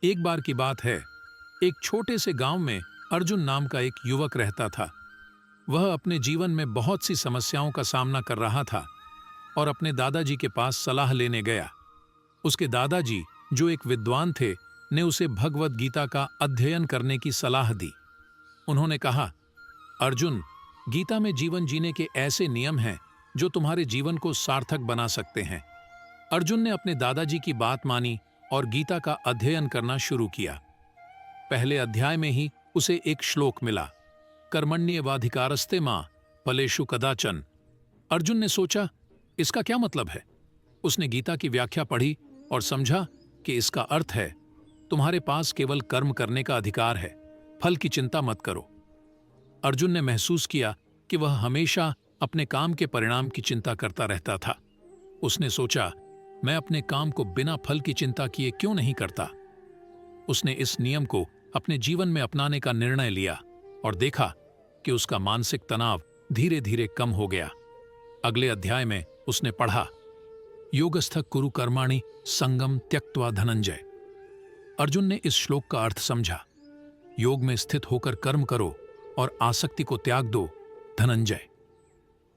एक बार की बात है, एक छोटे से गांव में अर्जुन नाम का एक युवक रहता था। वह अपने जीवन में बहुत सी समस्याओं का सामना कर रहा था और अपने दादाजी के पास सलाह लेने गया। उसके दादाजी, जो एक विद्वान थे, ने उसे भगवद गीता का अध्ययन करने की सलाह दी। उन्होंने कहा, अर्जुन, गीता में जीवन जीने के ऐसे नियम हैं जो तुम्हारे जीवन को सार्थक बना सकते हैं। अर्जुन ने अपने दादाजी की बात मानी और गीता का अध्ययन करना शुरू किया। पहले अध्याय में ही उसे एक श्लोक मिला, कर्मण्येवाधिकारस्ते मां फलेषु कदाचन। अर्जुन ने सोचा, इसका क्या मतलब है? उसने गीता की व्याख्या पढ़ी और समझा कि इसका अर्थ है, तुम्हारे पास केवल कर्म करने का अधिकार है, फल की चिंता मत करो। अर्जुन ने महसूस किया कि वह हमेशा अपने काम के परिणाम की चिंता करता रहता था। उसने सोचा, मैं अपने काम को बिना फल की चिंता किए क्यों नहीं करता? उसने इस नियम को अपने जीवन में अपनाने का निर्णय लिया और देखा कि उसका मानसिक तनाव धीरे धीरे कम हो गया। अगले अध्याय में उसने पढ़ा, योगस्थ कुरु कर्माणि संगम त्यक्त्वा धनंजय। अर्जुन ने इस श्लोक का अर्थ समझा, योग में स्थित होकर कर्म करो और आसक्ति को त्याग दो, धनंजय।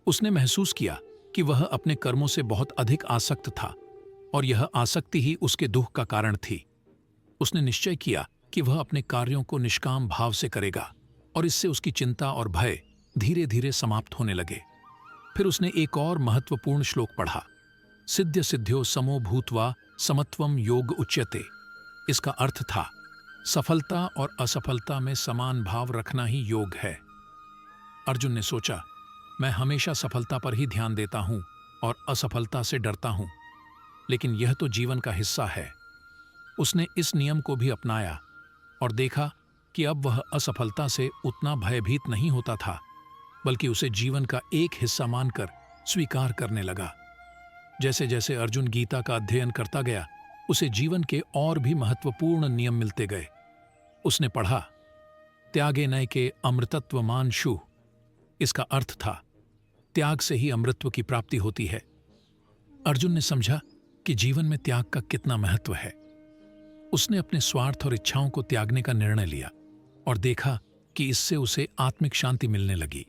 उसने महसूस किया कि वह अपने कर्मों से बहुत अधिक आसक्त था और यह आसक्ति ही उसके दुख का कारण थी। उसने निश्चय किया कि वह अपने कार्यों को निष्काम भाव से करेगा और इससे उसकी चिंता और भय धीरे धीरे समाप्त होने लगे। फिर उसने एक और महत्वपूर्ण श्लोक पढ़ा, सिद्ध्य सिद्ध्यो समो भूत्वा समत्वम योग उच्यते। इसका अर्थ था, सफलता और असफलता में समान भाव रखना ही योग है। अर्जुन ने सोचा, मैं हमेशा सफलता पर ही ध्यान देता हूं और असफलता से डरता हूं, लेकिन यह तो जीवन का हिस्सा है। उसने इस नियम को भी अपनाया और देखा कि अब वह असफलता से उतना भयभीत नहीं होता था, बल्कि उसे जीवन का एक हिस्सा मानकर स्वीकार करने लगा। जैसे जैसे अर्जुन गीता का अध्ययन करता गया, उसे जीवन के और भी महत्वपूर्ण नियम मिलते गए। उसने पढ़ा, त्यागे नैके अमृतत्वमांशु। इसका अर्थ था, त्याग से ही अमृतत्व की प्राप्ति होती है। अर्जुन ने समझा कि जीवन में त्याग का कितना महत्व है। उसने अपने स्वार्थ और इच्छाओं को त्यागने का निर्णय लिया और देखा कि इससे उसे आत्मिक शांति मिलने लगी।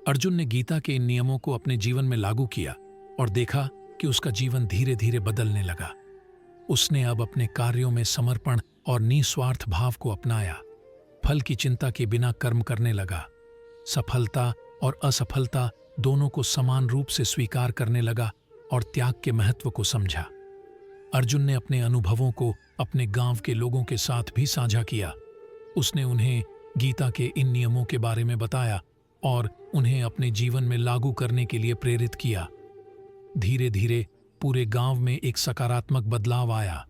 अर्जुन ने गीता के इन नियमों को अपने जीवन में लागू किया और देखा कि उसका जीवन धीरे धीरे बदलने लगा। उसने अब अपने कार्यों में समर्पण और निस्वार्थ भाव को अपनाया, फल की चिंता के बिना कर्म करने लगा, सफलता और असफलता दोनों को समान रूप से स्वीकार करने लगा और त्याग के महत्व को समझा। अर्जुन ने अपने अनुभवों को अपने गांव के लोगों के साथ भी साझा किया। उसने उन्हें गीता के इन नियमों के बारे में बताया और उन्हें अपने जीवन में लागू करने के लिए प्रेरित किया। धीरे धीरे पूरे गांव में एक सकारात्मक बदलाव आया।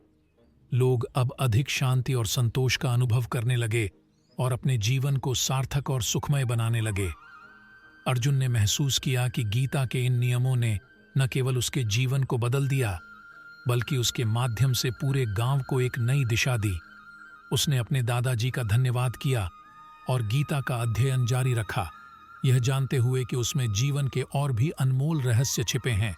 लोग अब अधिक शांति और संतोष का अनुभव करने लगे और अपने जीवन को सार्थक और सुखमय बनाने लगे। अर्जुन ने महसूस किया कि गीता के इन नियमों ने न केवल उसके जीवन को बदल दिया, बल्कि उसके माध्यम से पूरे गांव को एक नई दिशा दी। उसने अपने दादाजी का धन्यवाद किया और गीता का अध्ययन जारी रखा, यह जानते हुए कि उसमें जीवन के और भी अनमोल रहस्य छिपे हैं।